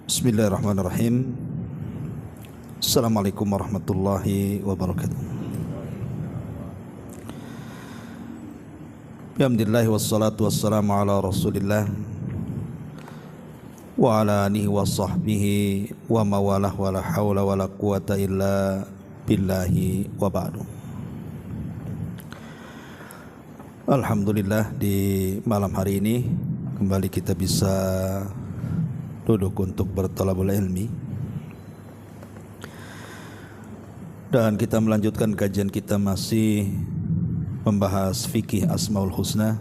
Bismillahirrahmanirrahim. Assalamualaikum warahmatullahi wabarakatuh. Alhamdulillah wassalatu wassalamu ala Rasulillah wa ala alihi wa sahbihi wa mawalah wa la hawla wa la quwata illa billahi wa ba'du. Alhamdulillah, di malam hari ini kembali kita bisa duduk untuk berthalabul ilmi, dan kita melanjutkan kajian kita masih membahas fikih Asmaul Husna,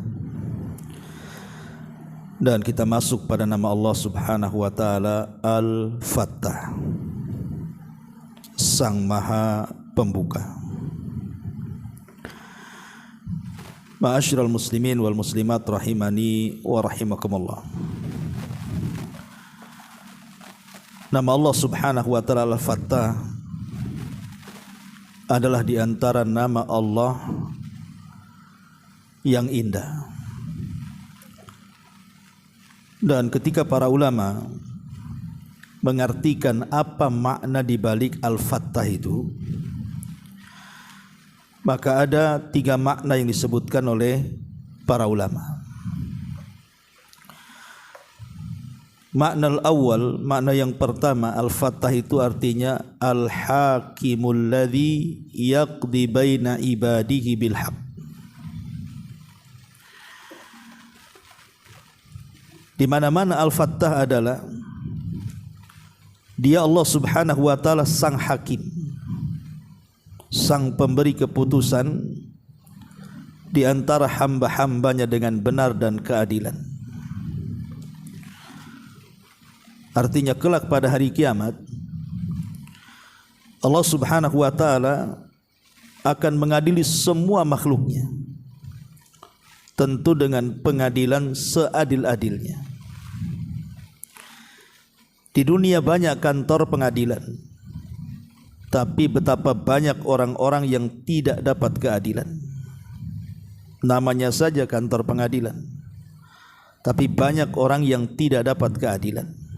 dan kita masuk pada nama Allah Subhanahu wa taala Al-Fattah, Sang Maha Pembuka. Ma'asyiral muslimin wal muslimat rahimani wa rahimakumullah. Nama Allah Subhanahu wa taala Al-Fattah adalah di antara nama Allah yang indah. Dan ketika para ulama mengartikan apa makna di balik Al-Fattah itu, maka ada 3 makna yang disebutkan oleh para ulama. Makna al-awwal, makna yang pertama, Al-Fattah itu artinya Al-Hakimul ladzi yaqdi baina ibadihi bil haqq. Di mana-mana Al-Fattah adalah Dia Allah Subhanahu wa taala Sang Hakim, Sang pemberi keputusan di antara hamba-hambanya dengan benar dan keadilan. Artinya kelak pada hari kiamat Allah Subhanahu wa taala akan mengadili semua makhluknya, tentu dengan pengadilan seadil-adilnya. Di dunia banyak kantor pengadilan, tapi betapa banyak orang-orang yang tidak dapat keadilan. Namanya saja kantor pengadilan, tapi banyak orang yang tidak dapat keadilan.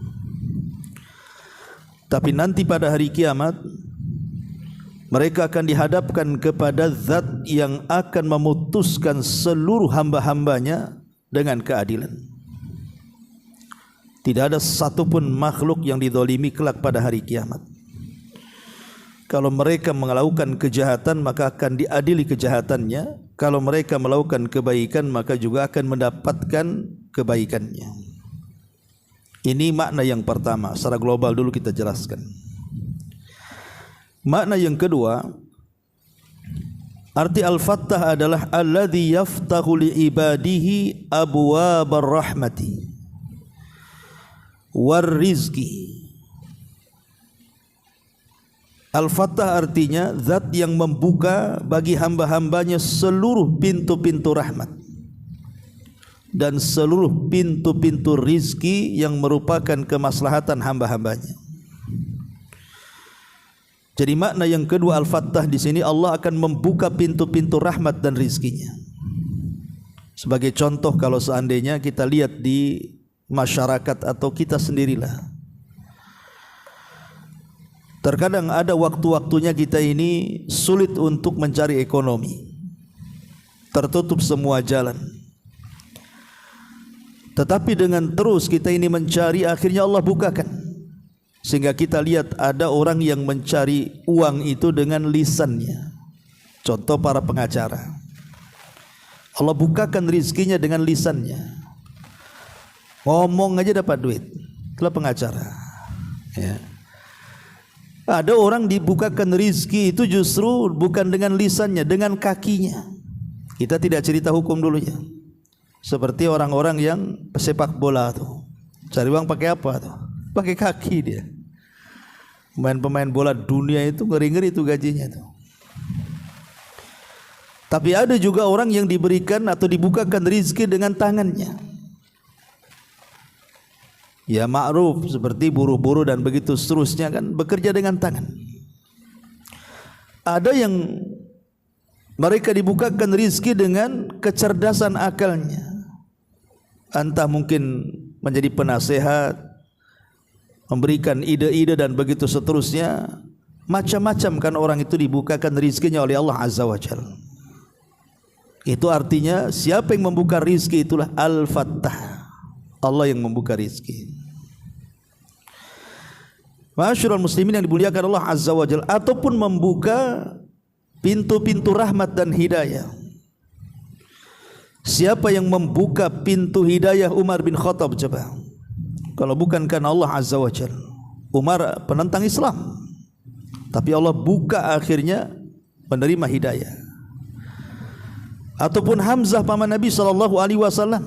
Tapi nanti pada hari kiamat mereka akan dihadapkan kepada zat yang akan memutuskan seluruh hamba-hambanya dengan keadilan. Tidak ada satupun makhluk yang dizalimi kelak pada hari kiamat. Kalau mereka melakukan kejahatan, maka akan diadili kejahatannya. Kalau mereka melakukan kebaikan, maka juga akan mendapatkan kebaikannya. Ini makna yang pertama, secara global dulu kita jelaskan. Makna yang kedua, arti Al-Fattah adalah alladzi yaftahu li ibadihi abwabar rahmati war rizqi. Al-Fattah artinya zat yang membuka bagi hamba-hambanya seluruh pintu-pintu rahmat dan seluruh pintu-pintu rizki yang merupakan kemaslahatan hamba-hambanya. Jadi makna yang kedua Al-Fattah di sini, Allah akan membuka pintu-pintu rahmat dan rizkinya. Sebagai contoh, kalau seandainya kita lihat di masyarakat atau kita sendirilah, terkadang ada waktu-waktunya kita ini sulit untuk mencari ekonomi, tertutup semua jalan. Tetapi dengan terus kita ini mencari, akhirnya Allah bukakan. Sehingga kita lihat ada orang yang mencari uang itu dengan lisannya. Contoh para pengacara, Allah bukakan rizkinya dengan lisannya. Ngomong aja dapat duit, itulah pengacara ya. Ada orang dibukakan rizki itu justru bukan dengan lisannya, dengan kakinya. Kita tidak cerita hukum dulu ya. Seperti orang-orang yang pesepak bola tuh, cari uang pakai apa tuh? Pakai kaki dia. Pemain-pemain bola dunia itu ngeri-ngeri itu gajinya tuh. Tapi ada juga orang yang diberikan atau dibukakan rizki dengan tangannya. Ya ma'ruf, seperti buruh-buruh dan begitu seterusnya, kan bekerja dengan tangan. Ada yang mereka dibukakan rizki dengan kecerdasan akalnya. Entah mungkin menjadi penasehat memberikan ide-ide dan begitu seterusnya. Macam-macam kan orang itu dibukakan rizkinya oleh Allah Azza wa Jalla. Itu artinya siapa yang membuka rizki itulah Al-Fattah. Allah yang membuka rizki. Ma'asyiral muslimin yang dimuliakan Allah Azza wa Jalla, ataupun membuka pintu-pintu rahmat dan hidayah. Siapa yang membuka pintu hidayah Umar bin Khattab coba? Kalau bukan karena Allah Azza wa Jalla. Umar penentang Islam, tapi Allah buka akhirnya menerima hidayah. Ataupun Hamzah paman Nabi SAW,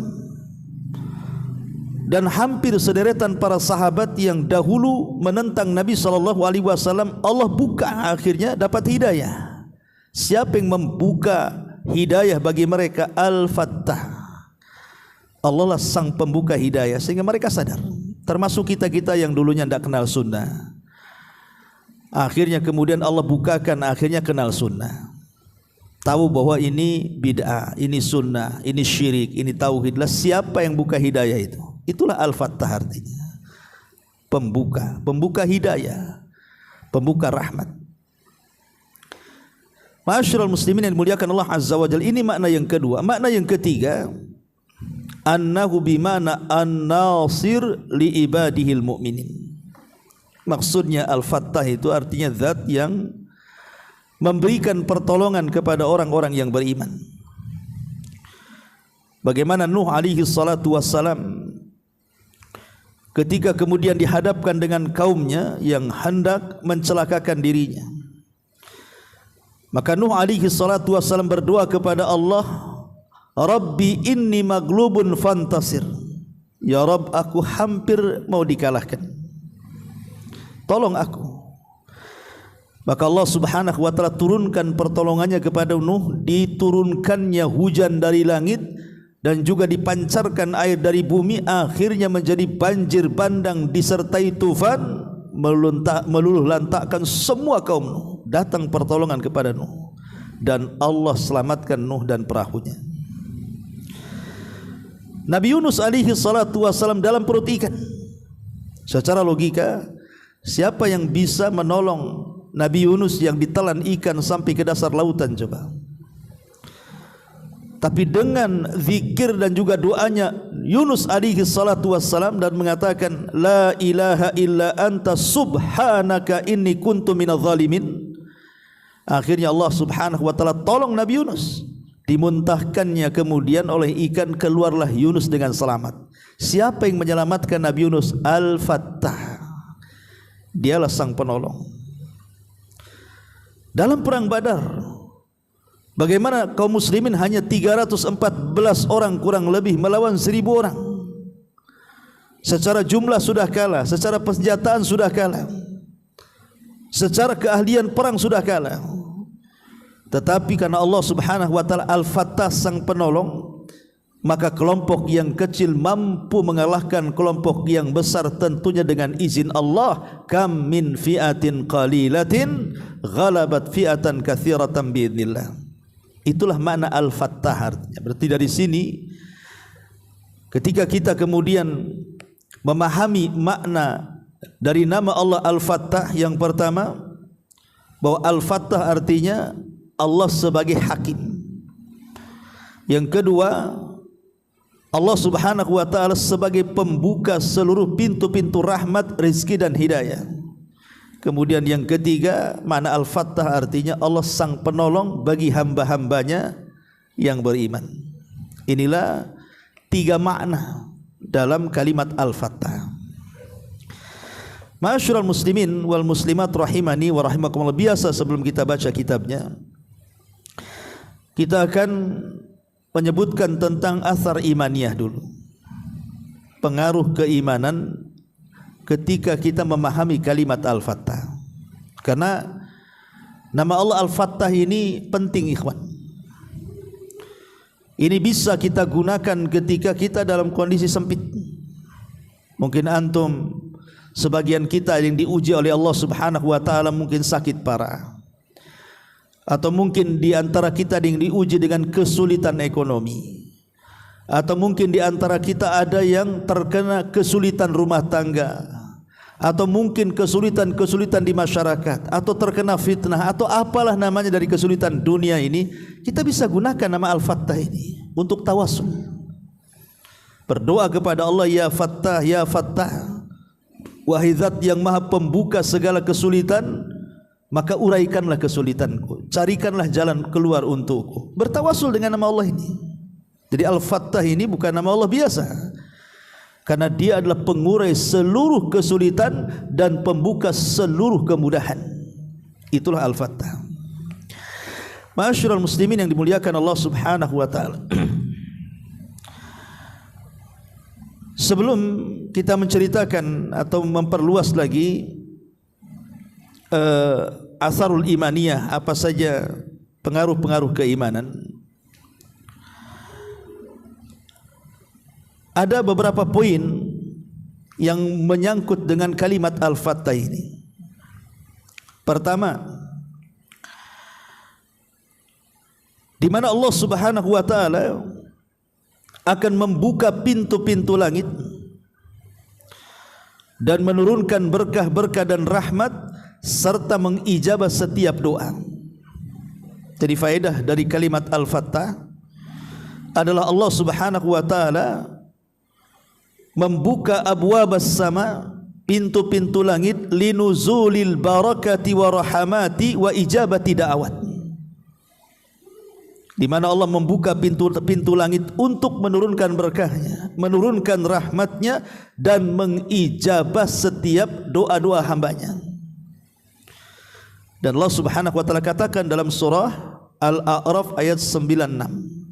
dan hampir sederetan para sahabat yang dahulu menentang Nabi SAW, Allah buka akhirnya dapat hidayah. Siapa yang membuka hidayah bagi mereka? Al-Fattah. Allah lah sang pembuka hidayah sehingga mereka sadar. Termasuk kita-kita yang dulunya tidak kenal sunnah, akhirnya kemudian Allah bukakan, akhirnya kenal sunnah. Tahu bahwa ini bid'ah, ini sunnah, ini syirik, ini tauhid. Lah siapa yang buka hidayah itu? Itulah Al-Fattah artinya. Pembuka hidayah, pembuka rahmat. Ma'asyiral muslimin yang dimuliakan Allah Azza wa Jalla, ini makna yang kedua. Makna yang ketiga, annahu bimana an-nasir li ibadihil mu'minin. Maksudnya Al-Fattah itu artinya zat yang memberikan pertolongan kepada orang-orang yang beriman. Bagaimana Nuh alaihi salatu wassalam ketika kemudian dihadapkan dengan kaumnya yang hendak mencelakakan dirinya, maka Nuh alaihi salatu wassalam berdoa kepada Allah, Rabbi inni maglubun fantasir. Ya Rabb, aku hampir mau dikalahkan, tolong aku. Maka Allah subhanahu wa ta'ala turunkan pertolongannya kepada Nuh. Diturunkannya hujan dari langit dan juga dipancarkan air dari bumi, akhirnya menjadi banjir bandang disertai tufan, meluluh lantakkan semua kaum Nuh. Datang pertolongan kepada Nuh dan Allah selamatkan Nuh dan perahunya. Nabi Yunus alaihi salatu wassalam dalam perut ikan. Secara logika, siapa yang bisa menolong Nabi Yunus yang ditelan ikan sampai ke dasar lautan coba? Tapi dengan zikir dan juga doanya Yunus alaihi salatu wassalam dan mengatakan la ilaha illa anta subhanaka inni kuntu minadh zalimin, akhirnya Allah subhanahu wa ta'ala tolong Nabi Yunus. Dimuntahkannya kemudian oleh ikan, keluarlah Yunus dengan selamat. Siapa yang menyelamatkan Nabi Yunus? Al-Fattah. Dialah sang penolong. Dalam perang Badar, bagaimana kaum muslimin hanya 314 orang kurang lebih melawan 1000 orang. Secara jumlah sudah kalah, secara persenjataan sudah kalah, secara keahlian perang sudah kalah. Tetapi karena Allah subhanahu wa ta'ala Al-Fattah sang penolong, maka kelompok yang kecil mampu mengalahkan kelompok yang besar, tentunya dengan izin Allah. Kam min fi'atin qalilatin ghalabat fi'atan katsiratan biidznillah. Itulah makna Al-Fattah artinya. Berarti dari sini ketika kita kemudian memahami makna dari nama Allah Al-Fattah, yang pertama bahwa Al-Fattah artinya Allah sebagai hakim. Yang kedua, Allah subhanahu wa ta'ala sebagai pembuka seluruh pintu-pintu rahmat, rizki dan hidayah. Kemudian yang ketiga, makna Al-Fattah artinya Allah sang penolong bagi hamba-hambanya yang beriman. Inilah 3 makna dalam kalimat Al-Fattah. Ma'asyiral muslimin wal muslimat rahimani wa rahimakumullah. Biasa sebelum kita baca kitabnya, kita akan menyebutkan tentang asar imaniyah dulu, pengaruh keimanan ketika kita memahami kalimat Al-Fattah. Karena nama Allah Al-Fattah ini penting ikhwan. Ini bisa kita gunakan ketika kita dalam kondisi sempit. Mungkin antum, sebagian kita yang diuji oleh Allah subhanahu wa ta'ala mungkin sakit parah, atau mungkin di antara kita yang diuji dengan kesulitan ekonomi, atau mungkin di antara kita ada yang terkena kesulitan rumah tangga, atau mungkin kesulitan-kesulitan di masyarakat, atau terkena fitnah, atau apalah namanya dari kesulitan dunia ini, kita bisa gunakan nama Al-Fattah ini untuk tawasul. Berdoa kepada Allah, ya Fattah, ya Fattah, wahai Zat yang maha pembuka segala kesulitan, maka uraikanlah kesulitanku, carikanlah jalan keluar untukku. Bertawasul dengan nama Allah ini. Jadi Al-Fattah ini bukan nama Allah biasa, karena dia adalah pengurai seluruh kesulitan dan pembuka seluruh kemudahan. Itulah Al-Fattah. Ma'asyiral muslimin yang dimuliakan Allah Subhanahu wa taala. Sebelum kita menceritakan atau memperluas lagi asarul imaniyah, apa saja pengaruh-pengaruh keimanan, ada beberapa poin yang menyangkut dengan kalimat Al-Fattah ini. Pertama, di mana Allah Subhanahu wa taala akan membuka pintu-pintu langit dan menurunkan berkah-berkah dan rahmat serta mengijabah setiap doa. Jadi faedah dari kalimat Al-Fattah adalah Allah Subhanahu wa taala membuka abwabas sama, pintu-pintu langit, linuzulil barakati wa rahmati wa ijabati da'awat, di mana Allah membuka pintu-pintu langit untuk menurunkan berkahnya, menurunkan rahmatnya, dan mengijabah setiap doa-doa hambanya. Dan Allah Subhanahu wa taala katakan dalam surah Al-A'raf ayat 96,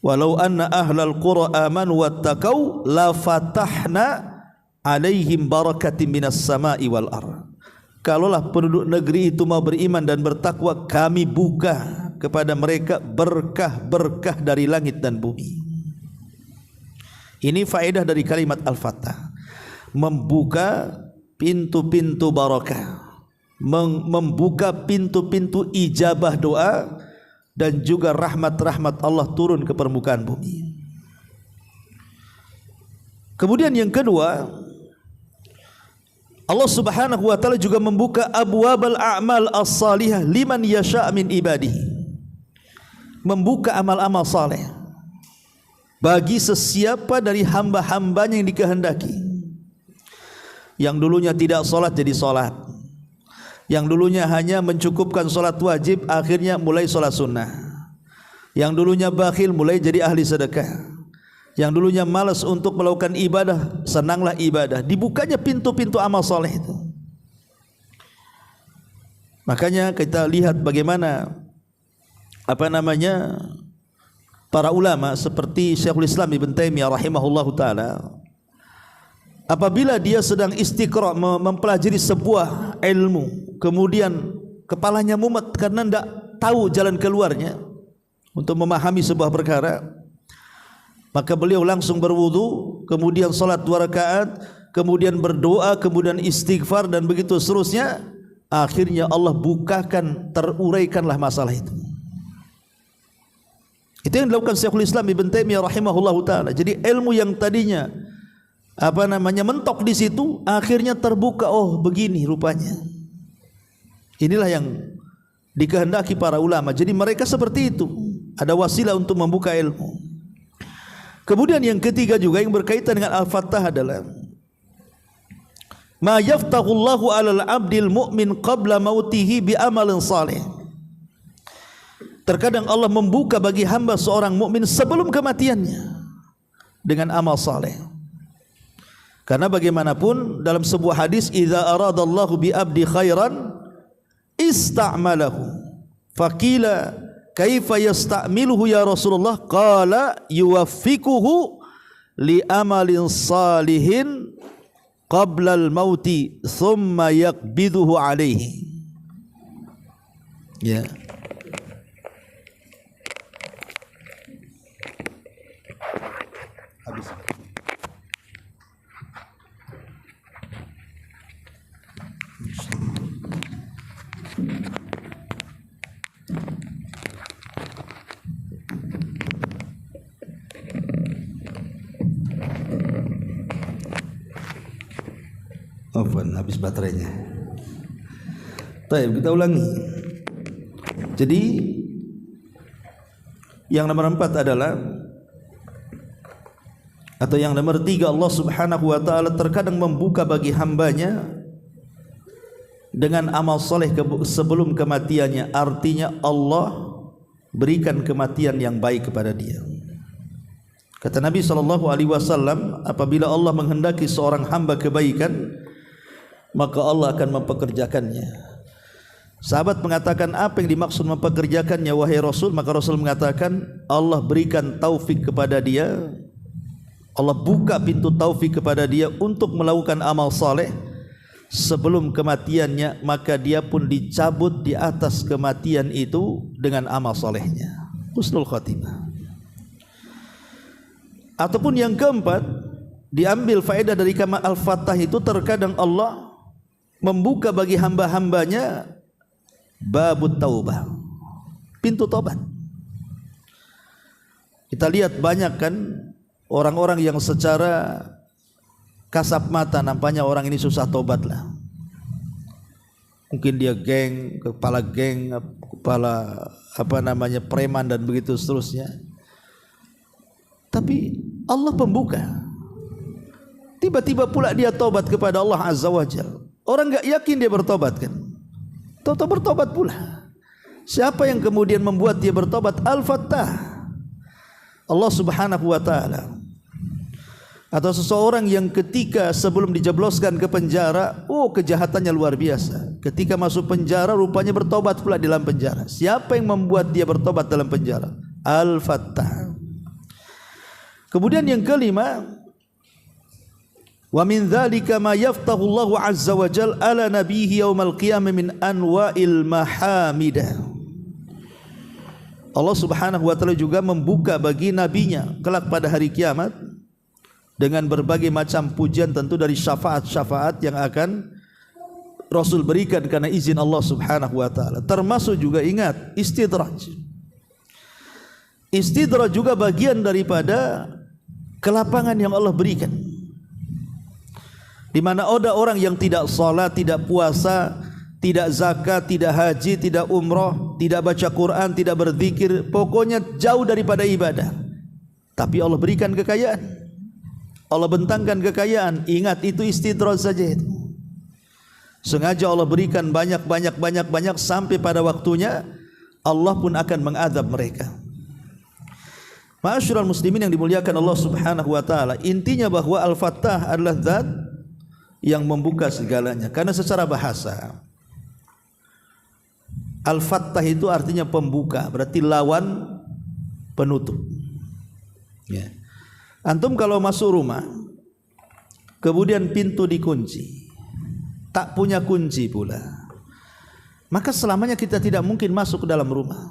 walau anna ahlal qura amanu wattaqau la fatahna alaihim barakatim minas sama'i wal ardh. Kalaulah penduduk negeri itu mau beriman dan bertakwa, kami buka kepada mereka berkah-berkah dari langit dan bumi. Ini faedah dari kalimat Al-Fattah, membuka pintu-pintu barakah, membuka pintu-pintu ijabah doa, dan juga rahmat-rahmat Allah turun ke permukaan bumi. Kemudian yang kedua, Allah Subhanahu wa taala juga membuka abwabal a'mal as-salihah liman yasha' min ibadihi, membuka amal-amal saleh bagi sesiapa dari hamba-hambanya yang dikehendaki. Yang dulunya tidak salat jadi salat, yang dulunya hanya mencukupkan solat wajib akhirnya mulai solat sunnah, yang dulunya bakhil mulai jadi ahli sedekah, yang dulunya malas untuk melakukan ibadah senanglah ibadah. Dibukanya pintu-pintu amal soleh itu. Makanya kita lihat bagaimana para ulama seperti Syekhul Islam Ibn Taimiyah rahimahullahu taala, apabila dia sedang istiqra' mempelajari sebuah ilmu, kemudian kepalanya mumet karena tidak tahu jalan keluarnya untuk memahami sebuah perkara, maka beliau langsung berwudu, kemudian salat 2 rakaat, kemudian berdoa, kemudian istighfar, dan begitu seterusnya. Akhirnya Allah bukakan, teruraikanlah masalah itu. Itu yang dilakukan Syekhul Islam Ibn Taimiyah rahimahullahu taala. Jadi ilmu yang tadinya mentok di situ, akhirnya terbuka, oh begini rupanya. Inilah yang dikehendaki para ulama. Jadi mereka seperti itu, ada wasilah untuk membuka ilmu. Kemudian yang ketiga juga yang berkaitan dengan Al-Fattah adalah ma yaftahullahu 'alal 'abdil mu'min qabla mautihi bi amalin salih. Terkadang Allah membuka bagi hamba seorang mukmin sebelum kematiannya dengan amal saleh. Karena bagaimanapun dalam sebuah hadis, idza aradallahu bi abdi khairan ista'malahu. Faqila kaifa yasta'miluhu ya Rasulullah? Qala yuwaffiquhu li amalin salihin qabla al-mauti thumma yaqbiduhu alaihi. Ya. Habis. Afwan, habis baterainya. Baik, kita ulangi. Jadi yang nomor 4 adalah, atau yang nomor 3, Allah Subhanahu wa ta'ala terkadang membuka bagi hambanya dengan amal soleh sebelum kematiannya. Artinya Allah berikan kematian yang baik kepada dia. Kata Nabi SAW, apabila Allah menghendaki seorang hamba kebaikan, maka Allah akan mempekerjakannya. Sahabat mengatakan, apa yang dimaksud mempekerjakannya wahai Rasul? Maka Rasul mengatakan, Allah berikan taufik kepada dia, Allah buka pintu taufik kepada dia untuk melakukan amal saleh sebelum kematiannya, maka dia pun dicabut di atas kematian itu dengan amal salehnya, husnul khatimah. Ataupun yang keempat, diambil faedah dari kama al-Fattah itu, terkadang Allah membuka bagi hamba-hambanya babut taubah, pintu tobat. Kita lihat banyak kan orang-orang yang secara kasat mata nampaknya orang ini susah tobat lah. Mungkin dia geng, kepala preman dan begitu seterusnya. Tapi Allah pembuka. Tiba-tiba pula dia tobat kepada Allah Azza wa Jalla. Orang enggak yakin dia bertobat kan, tahu-tahu bertobat pula. Siapa yang kemudian membuat dia bertobat? Al-Fattah, Allah Subhanahu wa ta'ala. Atau seseorang yang ketika sebelum dijebloskan ke penjara, kejahatannya luar biasa. Ketika masuk penjara rupanya bertobat pula di dalam penjara. Siapa yang membuat dia bertobat dalam penjara? Al-Fattah. Kemudian yang kelima, wa min dzalika ma yaftahu Allahu azza wa jalla ala nabiyhi yaumal qiyamah min anwa'il mahamidah. Allah Subhanahu wa taala juga membuka bagi nabinya kelak pada hari kiamat dengan berbagai macam pujian, tentu dari syafaat-syafaat yang akan Rasul berikan karena izin Allah Subhanahu wa taala. Termasuk juga, ingat, istidraj. Istidraj juga bagian daripada kelapangan yang Allah berikan, di mana ada orang yang tidak salat, tidak puasa, tidak zakat, tidak haji, tidak umrah, tidak baca Quran, tidak berzikir, pokoknya jauh daripada ibadah. Tapi Allah berikan kekayaan, Allah bentangkan kekayaan. Ingat, itu istidraj saja itu. Sengaja Allah berikan banyak sampai pada waktunya Allah pun akan mengadab mereka. Ma'asyiral muslimin yang dimuliakan Allah Subhanahu wa taala, intinya bahwa Al-Fattah adalah zat yang membuka segalanya. Karena secara bahasa Al-Fattah itu artinya pembuka, berarti lawan penutup. Ya. Antum kalau masuk rumah, kemudian pintu dikunci, tak punya kunci pula, maka selamanya kita tidak mungkin masuk ke dalam rumah.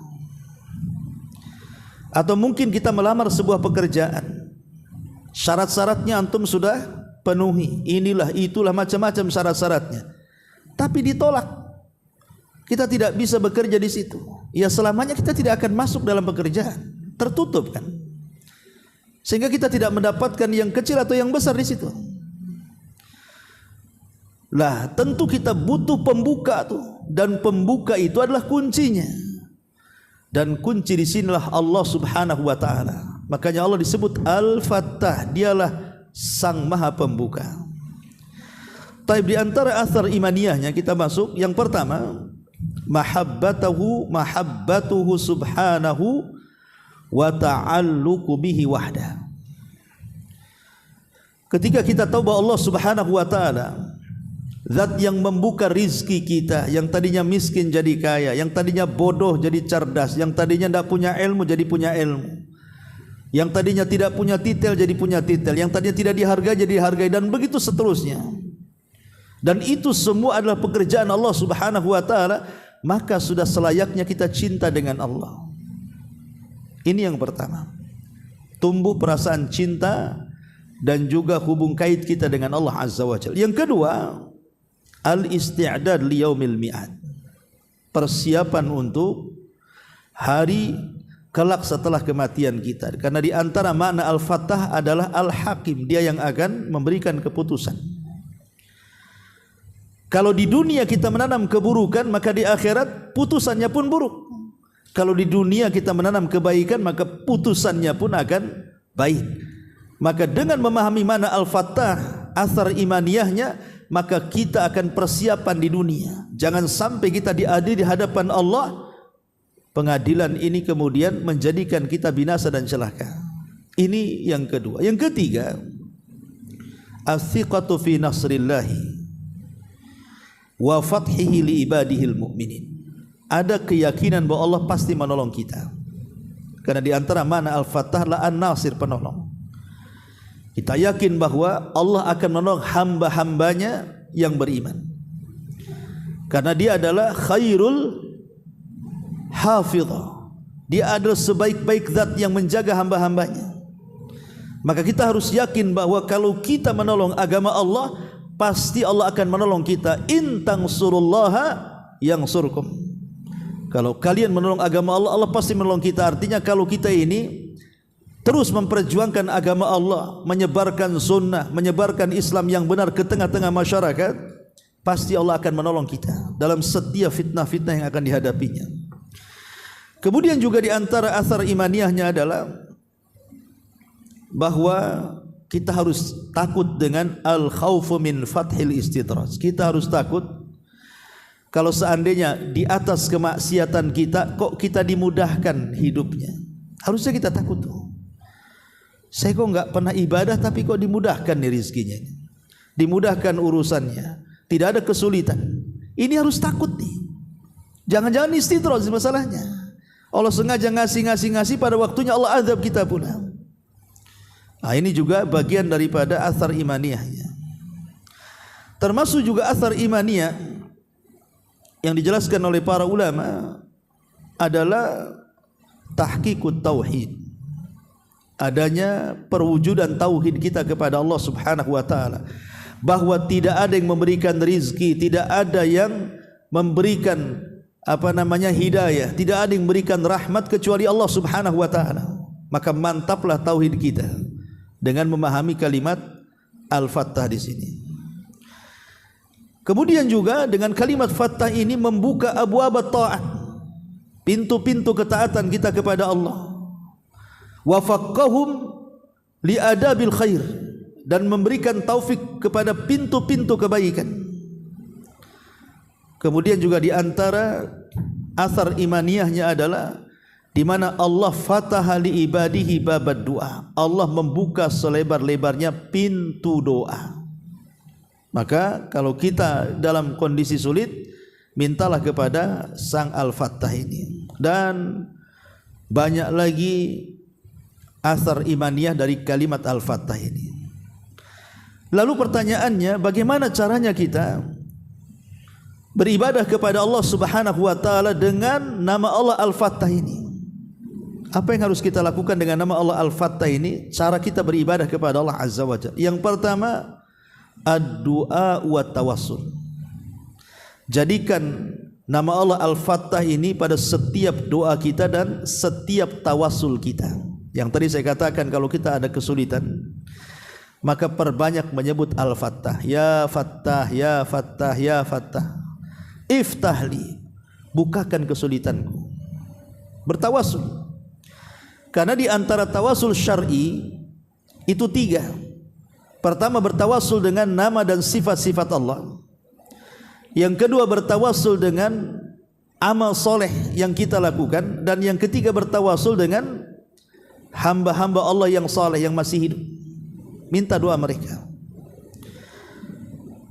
Atau mungkin kita melamar sebuah pekerjaan, syarat-syaratnya antum sudah penuhi, inilah itulah macam-macam syarat-syaratnya, tapi ditolak. Kita tidak bisa bekerja di situ. Ya selamanya kita tidak akan masuk dalam pekerjaan, tertutup kan, sehingga kita tidak mendapatkan yang kecil atau yang besar di situ. Lah tentu kita butuh pembuka tuh, dan pembuka itu adalah kuncinya. Dan kunci di sinilah Allah Subhanahu wa taala. Makanya Allah disebut Al-Fattah, dialah Sang Maha Pembuka. Taib, di antara athar imaniyahnya kita masuk yang pertama, mahabbatuhu subhanahu wa ta'alluqu bihi wahda. Ketika kita tahu bahwa Allah Subhanahu wa taala zat yang membuka rizki kita, yang tadinya miskin jadi kaya, yang tadinya bodoh jadi cerdas, yang tadinya tidak punya ilmu jadi punya ilmu, yang tadinya tidak punya titel jadi punya titel, yang tadinya tidak dihargai jadi dihargai, dan begitu seterusnya. Dan itu semua adalah pekerjaan Allah Subhanahu wa taala, maka sudah selayaknya kita cinta dengan Allah. Ini yang pertama, tumbuh perasaan cinta dan juga hubung kait kita dengan Allah Azza wa Jalla. Yang kedua, al-isti'dad liyaumil mi'ad, persiapan untuk hari kelak setelah kematian kita. Karena di antara makna Al-Fattah adalah Al-Hakim, dia yang akan memberikan keputusan. Kalau di dunia kita menanam keburukan, maka di akhirat putusannya pun buruk. Kalau di dunia kita menanam kebaikan, maka putusannya pun akan baik. Maka dengan memahami mana Al-Fattah, athar imaniyahnya, maka kita akan persiapan di dunia. Jangan sampai kita diadili di hadapan Allah, pengadilan ini kemudian menjadikan kita binasa dan celaka. Ini yang kedua. Yang ketiga, as-siqatu fi nasrillahi wa fathihi li ibadihil mu'minin. Ada keyakinan bahwa Allah pasti menolong kita. Karena di antara mana Al-Fattah la an-nasir, penolong. Kita yakin bahwa Allah akan menolong hamba-hambanya yang beriman. Karena dia adalah khairul hafidhah. Dia adalah sebaik-baik zat yang menjaga hamba-hambanya. Maka kita harus yakin bahwa kalau kita menolong agama Allah, pasti Allah akan menolong kita. In tansurullaha yansurkum. Kalau kalian menolong agama Allah, Allah pasti menolong kita. Artinya kalau kita ini terus memperjuangkan agama Allah, menyebarkan sunnah, menyebarkan Islam yang benar ke tengah-tengah masyarakat, pasti Allah akan menolong kita dalam setiap fitnah-fitnah yang akan dihadapinya. Kemudian juga di antara asar imaniyahnya adalah bahwa kita harus takut dengan al-khawfu min fathil istidraj. Kita harus takut kalau seandainya di atas kemaksiatan kita, kok kita dimudahkan hidupnya. Harusnya kita takut tuh. Saya kok enggak pernah ibadah tapi kok dimudahkan nih rizkinya, dimudahkan urusannya, tidak ada kesulitan. Ini harus takut nih. Jangan-jangan istidraj masalahnya. Allah sengaja ngasih pada waktunya Allah azab kita pula. Nah, ini juga bagian daripada athar imaniyahnya. Termasuk juga athar imaniyah yang dijelaskan oleh para ulama adalah tahqiqut tauhid. Adanya perwujudan tauhid kita kepada Allah Subhanahu wa taala, bahwa tidak ada yang memberikan rizki, tidak ada yang memberikan hidayah, tidak ada yang memberikan rahmat kecuali Allah Subhanahu wa taala. Maka mantaplah tauhid kita dengan memahami kalimat Al-Fattah di sini. Kemudian juga dengan kalimat Fattah ini membuka abwaab taat, pintu-pintu ketaatan kita kepada Allah. Wa faqqahum li adabil khair, dan memberikan taufik kepada pintu-pintu kebaikan. Kemudian juga di antara asar imaniyahnya adalah di mana Allah fataha li ibadihi babad doa. Allah membuka selebar-lebarnya pintu doa. Maka kalau kita dalam kondisi sulit, mintalah kepada Sang Al-Fattah ini. Dan banyak lagi asar imaniyah dari kalimat Al-Fattah ini. Lalu pertanyaannya, bagaimana caranya kita beribadah kepada Allah Subhanahu wa taala dengan nama Allah Al-Fattah ini? Apa yang harus kita lakukan dengan nama Allah Al-Fattah ini? Cara kita beribadah kepada Allah Azza wa Jalla. Yang pertama, ad-du'a wa tawassul. Jadikan nama Allah Al-Fattah ini pada setiap doa kita dan setiap tawassul kita. Yang tadi saya katakan, kalau kita ada kesulitan, maka perbanyak menyebut Al-Fattah. Ya Fattah, ya Fattah, ya Fattah. Iftahli, bukakan kesulitanku. Bertawassul. Karena di antara tawassul syar'i itu 3. Pertama, bertawassul dengan nama dan sifat-sifat Allah. Yang kedua, bertawassul dengan amal soleh yang kita lakukan. Dan yang ketiga, bertawassul dengan hamba-hamba Allah yang soleh, yang masih hidup. Minta doa mereka.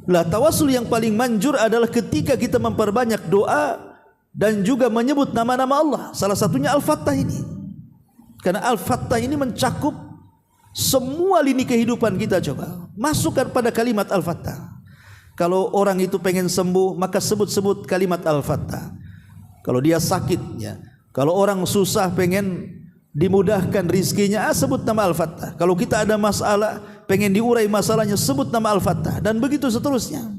Lah, tawassul yang paling manjur adalah ketika kita memperbanyak doa dan juga menyebut nama-nama Allah. Salah satunya Al-Fattah ini. Karena Al-Fattah ini mencakup semua lini kehidupan kita. Coba masukkan pada kalimat Al-Fattah. Kalau orang itu pengen sembuh, maka sebut-sebut kalimat Al-Fattah. Kalau dia sakitnya, kalau orang susah pengen dimudahkan rizkinya, sebut nama Al-Fattah. Kalau kita ada masalah, pengen diurai masalahnya, sebut nama Al-Fattah. Dan begitu seterusnya.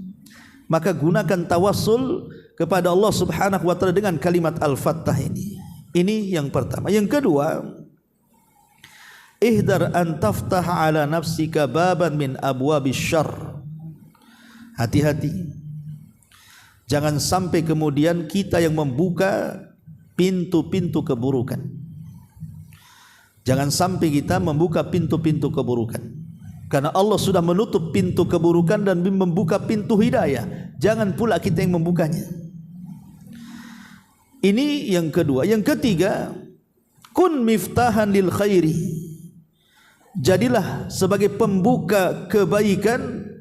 Maka gunakan tawassul kepada Allah Subhanahu wa taala dengan kalimat Al-Fattah ini. Ini yang pertama. Yang kedua, ihdar an taftaha ala nafsika baban min abwabis syarr. Hati-hati. Jangan sampai kemudian kita yang membuka pintu-pintu keburukan. Jangan sampai kita membuka pintu-pintu keburukan. Karena Allah sudah menutup pintu keburukan dan membuka pintu hidayah. Jangan pula kita yang membukanya. Ini yang kedua. Yang ketiga, kun miftahan lil khairi. Jadilah sebagai pembuka kebaikan,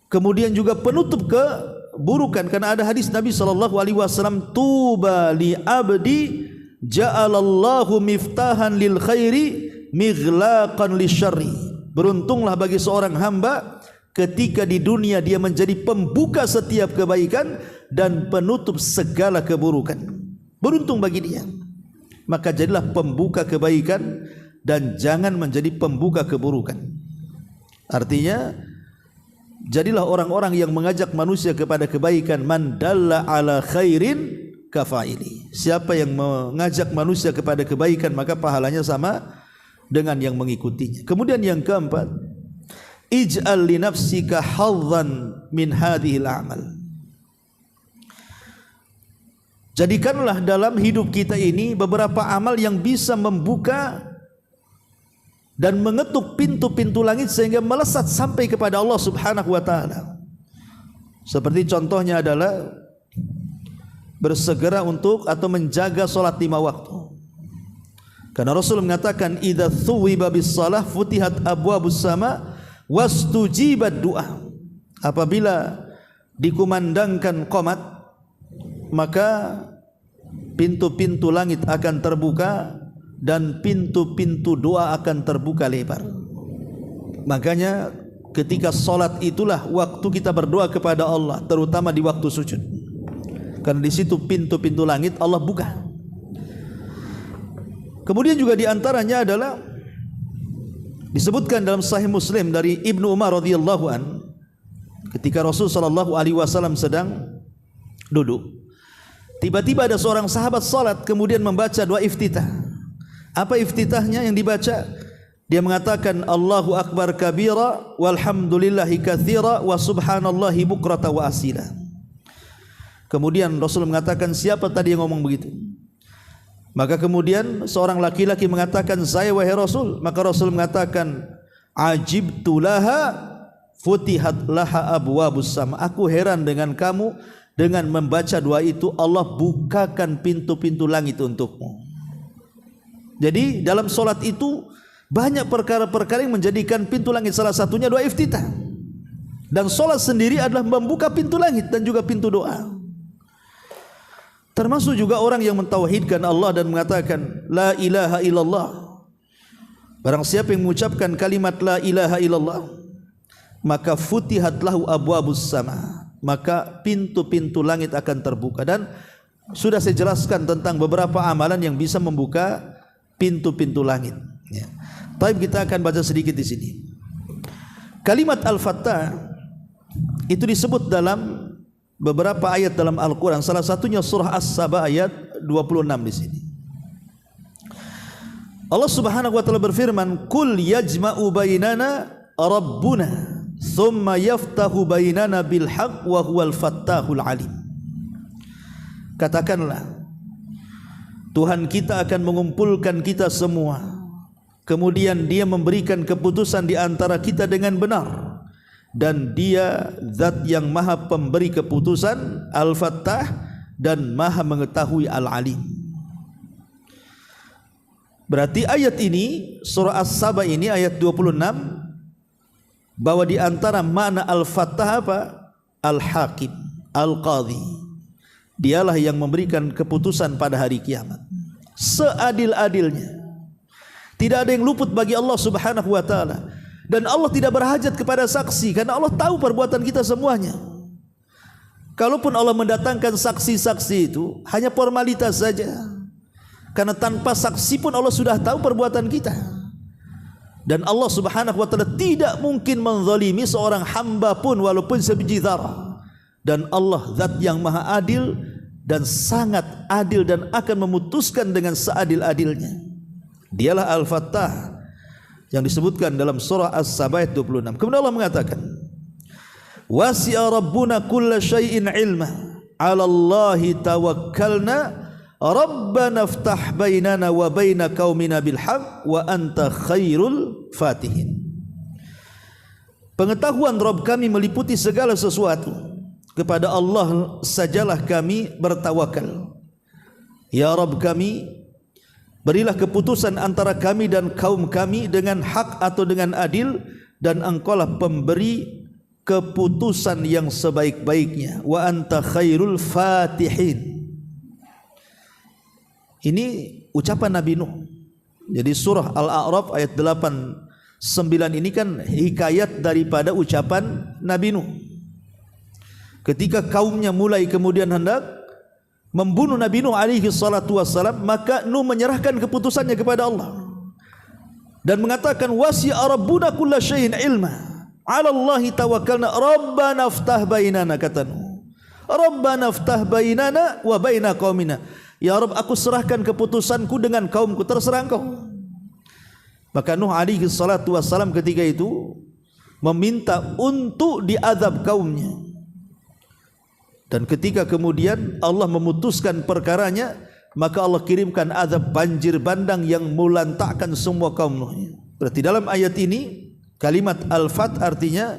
kemudian juga penutup keburukan. Karena ada hadis Nabi SAW, tuba li abdi ja'alallahu miftahan lil khairi mighlaqan lisyarri. Beruntunglah bagi seorang hamba ketika di dunia dia menjadi pembuka setiap kebaikan dan penutup segala keburukan. Beruntung bagi dia. Maka jadilah pembuka kebaikan dan jangan menjadi pembuka keburukan. Artinya, jadilah orang-orang yang mengajak manusia kepada kebaikan. Man dalla ala khairin kafaili. Siapa yang mengajak manusia kepada kebaikan, maka pahalanya sama dengan yang mengikutinya. Kemudian yang keempat, ij'al li nafsika hadzan min hadhil a'mal. Jadikanlah dalam hidup kita ini beberapa amal yang bisa membuka dan mengetuk pintu-pintu langit sehingga melesat sampai kepada Allah Subhanahu wa taala. Seperti contohnya adalah bersegera untuk atau menjaga salat 5 waktu. Karena Rasul mengatakan, idza thuwiba bis shalah futihat abwabus sama wastujibat du'a. Apabila dikumandangkan qomat, maka pintu-pintu langit akan terbuka dan pintu-pintu doa akan terbuka lebar. Makanya ketika salat itulah waktu kita berdoa kepada Allah, terutama di waktu sujud. Karena di situ pintu-pintu langit Allah buka. Kemudian juga diantaranya adalah disebutkan dalam Sahih Muslim dari Ibnu Umar radhiyallahu an, ketika Rasul sallallahu alaihi wasallam sedang duduk, tiba-tiba ada seorang sahabat salat kemudian membaca doa iftitah. Apa iftitahnya yang dibaca? Dia mengatakan Allahu akbar kabira walhamdulillahi katsira wa subhanallahi bukrata wa asila. Kemudian Rasul mengatakan, siapa tadi yang ngomong begitu? Maka kemudian seorang laki-laki mengatakan, saya wahai Rasul. Maka Rasul mengatakan, ajibtu laha futihat laha abwabus sama. Aku heran dengan kamu, dengan membaca doa itu Allah bukakan pintu-pintu langit untukmu. Jadi dalam solat itu banyak perkara-perkara yang menjadikan pintu langit, salah satunya doa iftitah. Dan solat sendiri adalah membuka pintu langit dan juga pintu doa. Termasuk juga orang yang mentauhidkan Allah dan mengatakan la ilaha illallah. Barang siapa yang mengucapkan kalimat la ilaha illallah, maka futihat lahu abwabus sama, maka pintu-pintu langit akan terbuka. Dan sudah saya jelaskan tentang beberapa amalan yang bisa membuka pintu-pintu langit. Ya. Tapi kita akan baca sedikit di sini. Kalimat Al-Fattah itu disebut dalam beberapa ayat dalam Al-Quran. Salah satunya surah As-Saba ayat 26 di sini. Allah Subhanahu wa taala berfirman, "Qul yajma'u bainana rabbuna, thumma yaftahu bainana bil haqq wa huwal fattahul alim." Katakanlah, Tuhan kita akan mengumpulkan kita semua, kemudian Dia memberikan keputusan di antara kita dengan benar, dan Dia zat yang maha pemberi keputusan, Al-Fattah, dan maha mengetahui Al-Alim. Berarti ayat ini, surah As-Saba ini ayat 26, bahwa di antara makna Al-Fattah apa? Al-Hakim, Al-Qadhi. Dialah yang memberikan keputusan pada hari kiamat seadil-adilnya. Tidak ada yang luput bagi Allah Subhanahu wa taala. Dan Allah tidak berhajat kepada saksi, karena Allah tahu perbuatan kita semuanya. Kalaupun Allah mendatangkan saksi-saksi itu hanya formalitas saja, karena tanpa saksi pun Allah sudah tahu perbuatan kita. Dan Allah Subhanahu wa taala tidak mungkin menzalimi seorang hamba pun walaupun sebiji dzarah. Dan Allah zat yang maha adil dan sangat adil dan akan memutuskan dengan seadil-adilnya. Dialah Al-Fattah yang disebutkan dalam surah As-Saba ayat 26. Kemudian Allah mengatakan, wasi'a rabbuna kulla syai'in ilma. 'ala Allahi tawakkalna Rabbana iftah bainana wa baina qaumina bil haqq wa anta khairul fatihin. Pengetahuan Rabb kami meliputi segala sesuatu. Kepada Allah sajalah kami bertawakal. Ya Rabb kami, berilah keputusan antara kami dan kaum kami dengan hak atau dengan adil, dan Engkaulah pemberi keputusan yang sebaik-baiknya. Wa anta khairul fatihin. Ini ucapan Nabi Nuh. Jadi surah Al-A'raf ayat 8-9 ini kan hikayat daripada ucapan Nabi Nuh. Ketika kaumnya mulai kemudian hendak membunuh Nabi Nuh alaihi salatu wassalam, maka Nuh menyerahkan keputusannya kepada Allah dan mengatakan, wasi'a rabbuna kulla syai'in ilma 'ala Allahi tawakkalna rabbana iftah bainana, kata Nuh. Rabbana iftah bainana wa baina qaumina. Ya Rabb, aku serahkan keputusanku dengan kaumku, terserah Engkau. Maka Nuh alaihi salatu wassalam ketika itu meminta untuk diazab kaumnya. Dan ketika kemudian Allah memutuskan perkaranya, maka Allah kirimkan azab banjir bandang yang melantakkan semua kaum Nuh. Berarti dalam ayat ini kalimat al-fat artinya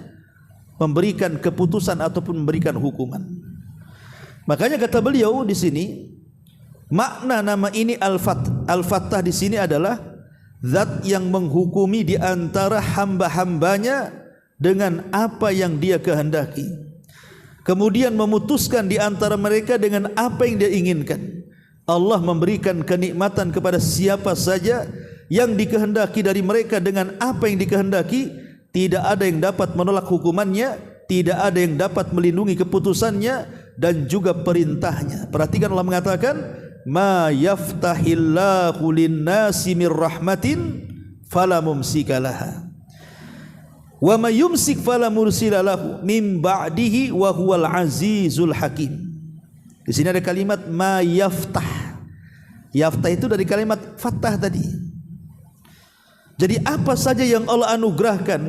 memberikan keputusan ataupun memberikan hukuman. Makanya kata beliau di sini, makna nama ini Al-Fattah. Al-Fattah di sini adalah zat yang menghukumi di antara hamba-hambanya dengan apa yang dia kehendaki, kemudian memutuskan di antara mereka dengan apa yang dia inginkan. Allah memberikan kenikmatan kepada siapa saja yang dikehendaki dari mereka dengan apa yang dikehendaki. Tidak ada yang dapat menolak hukumannya, tidak ada yang dapat melindungi keputusannya dan juga perintahnya. Perhatikan Allah mengatakan, ma yaftahillahu linnasi mir rahmatin fala mumsika laha wa ma yumsik fala mursila lahu min ba'dihi wa huwal azizul hakim. Di sini ada kalimat ma yaftah. Yaftah itu dari kalimat fattah tadi. Jadi apa saja yang Allah anugerahkan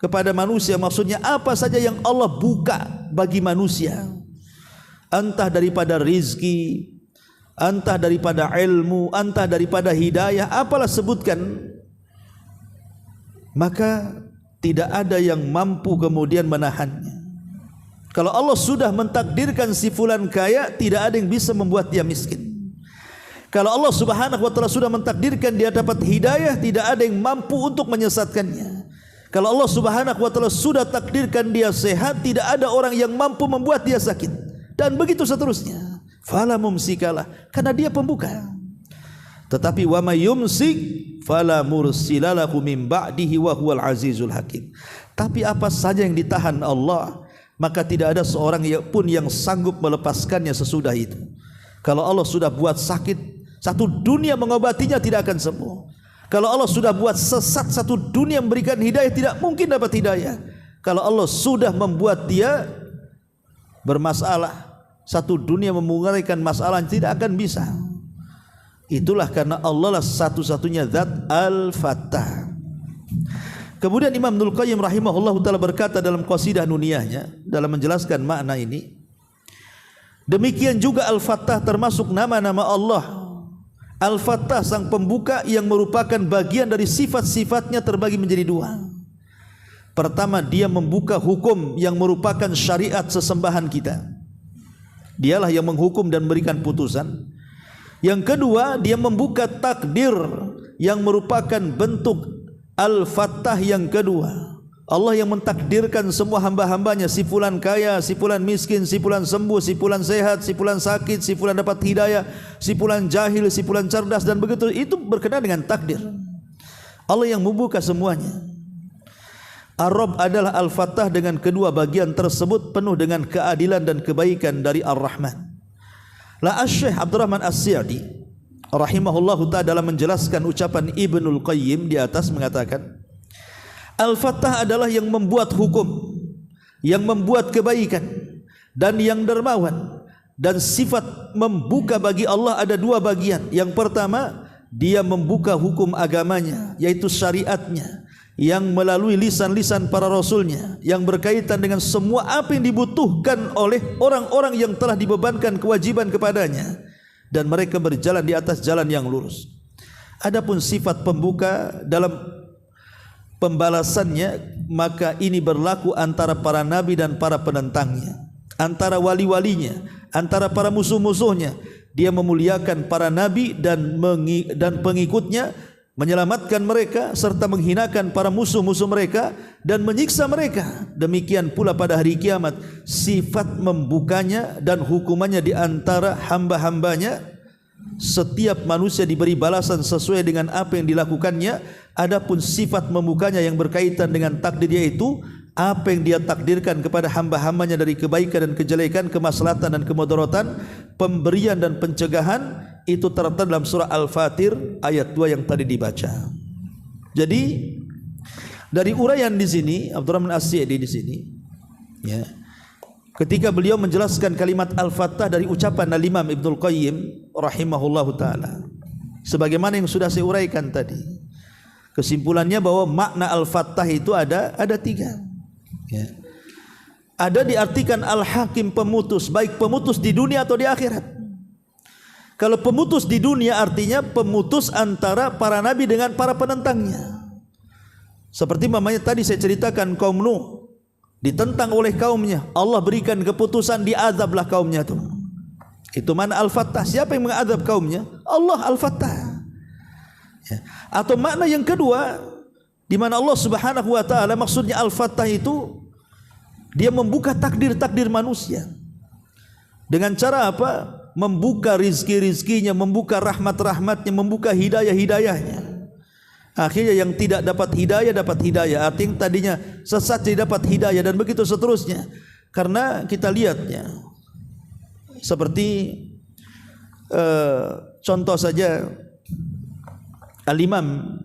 kepada manusia, maksudnya apa saja yang Allah buka bagi manusia, entah daripada rizki, entah daripada ilmu, entah daripada hidayah, apalah sebutkan, maka tidak ada yang mampu kemudian menahannya. Kalau Allah sudah mentakdirkan si fulan kaya, tidak ada yang bisa membuat dia miskin. Kalau Allah subhanahu wa ta'ala sudah mentakdirkan dia dapat hidayah, tidak ada yang mampu untuk menyesatkannya. Kalau Allah subhanahu wa ta'ala sudah takdirkan dia sehat, tidak ada orang yang mampu membuat dia sakit. Dan begitu seterusnya. Fala mumsikalah, karena dia pembuka. Tetapi wa may yumsik fala mursilalahu min ba'dihi wa huwal azizul hakim. Tapi apa saja yang ditahan Allah, maka tidak ada seorang pun yang sanggup melepaskannya sesudah itu. Kalau Allah sudah buat sakit, satu dunia mengobatinya tidak akan sembuh. Kalau Allah sudah buat sesat, satu dunia memberikan hidayah, tidak mungkin dapat hidayah. Kalau Allah sudah membuat dia bermasalah, satu dunia menguraikan masalah tidak akan bisa. Itulah karena Allah lah satu-satunya zat Al-Fattah. Kemudian Imam Ibnul Qayyim rahimahullah ta'ala berkata dalam qasidah nuniyahnya dalam menjelaskan makna ini, demikian juga Al-Fattah termasuk nama-nama Allah. Al-Fattah sang pembuka yang merupakan bagian dari sifat-sifatnya terbagi menjadi dua. Pertama, dia membuka hukum yang merupakan syariat sesembahan kita. Dialah yang menghukum dan memberikan putusan. Yang kedua, dia membuka takdir yang merupakan bentuk Al-Fattah yang kedua. Allah yang mentakdirkan semua hamba-hambanya, si fulan kaya, si fulan miskin, si fulan sembuh, si fulan sehat, si fulan sakit, si fulan dapat hidayah, si fulan jahil, si fulan cerdas, dan begitu. Itu berkenaan dengan takdir. Allah yang membuka semuanya. Ar-Rabb adalah Al-Fattah dengan kedua bagian tersebut penuh dengan keadilan dan kebaikan dari Ar-Rahman. La Asy-Syaikh Abdurrahman As-Sa'di rahimahullahu ta'ala dalam menjelaskan ucapan Ibnul Qayyim di atas mengatakan, Al-Fattah adalah yang membuat hukum, yang membuat kebaikan, dan yang dermawan. Dan sifat membuka bagi Allah ada dua bagian. Yang pertama, dia membuka hukum agamanya, yaitu syariatnya. yang melalui lisan-lisan para rasulnya yang berkaitan dengan semua apa yang dibutuhkan oleh orang-orang yang telah dibebankan kewajiban kepadanya, dan mereka berjalan di atas jalan yang lurus. Adapun sifat pembuka dalam pembalasannya, maka ini berlaku antara para nabi dan para penentangnya, antara wali-walinya, antara para musuh-musuhnya. Dia memuliakan para nabi dan pengikutnya, menyelamatkan mereka serta menghinakan para musuh-musuh mereka dan menyiksa mereka. Demikian pula pada hari kiamat, sifat membukanya dan hukumannya di antara hamba-hambanya. Setiap manusia diberi balasan sesuai dengan apa yang dilakukannya. Adapun sifat membukanya yang berkaitan dengan takdir, yaitu apa yang dia takdirkan kepada hamba-hambanya dari kebaikan dan kejelekan, kemaslahatan dan kemudaratan, pemberian dan pencegahan, itu tertera dalam surah Al-Fatir ayat 2 yang tadi dibaca. Jadi dari uraian di sini Abdurrahman As-Sa'di di sini, ya, ketika beliau menjelaskan kalimat Al-Fattah dari ucapan Al-Imam Ibnul Qayyim rahimahullahu taala, sebagaimana yang sudah saya uraikan tadi, kesimpulannya bahwa makna Al-Fattah itu ada 3. Ya. Ada diartikan Al-Hakim, pemutus, baik pemutus di dunia atau di akhirat. Kalau pemutus di dunia artinya pemutus antara para nabi dengan para penentangnya. Seperti mamanya tadi saya ceritakan, kaum Nuh ditentang oleh kaumnya, Allah berikan keputusan, diazablah kaumnya itu. Itu mana Al-Fattah. Siapa yang mengadab kaumnya? Allah Al-Fattah. Ya. Atau makna yang kedua, di mana Allah Subhanahu wa taala maksudnya Al-Fattah itu dia membuka takdir-takdir manusia. Dengan cara apa? Membuka rizki-rizkinya, membuka rahmat-rahmatnya, membuka hidayah-hidayahnya. Akhirnya yang tidak dapat hidayah, artinya tadinya sesat jadi dapat hidayah, dan begitu seterusnya. Karena kita lihatnya seperti contoh saja Al-Imam